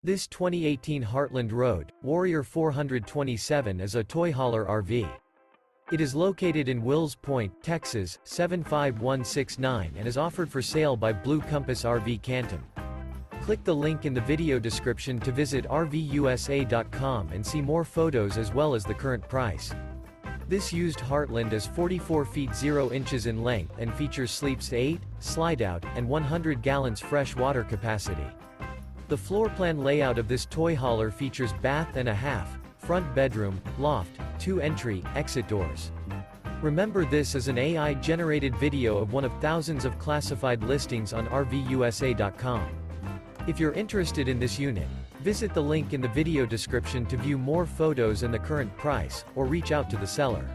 This 2018 Heartland Road Warrior 427 is a toy hauler RV. It is located in Wills Point, Texas, 75169 and is offered for sale by Blue Compass RV Canton. Click the link in the video description to visit RVUSA.com and see more photos as well as the current price. This used Heartland is 44 feet 0 inches in length and features sleeps 8, Slideout, and 100 gallons fresh water capacity. The floor plan layout of this toy hauler features bath and a half, front bedroom, loft, 2 entry, exit doors. Remember, this is an AI-generated video of one of thousands of classified listings on RVUSA.com. If you're interested in this unit, visit the link in the video description to view more photos and the current price, or reach out to the seller.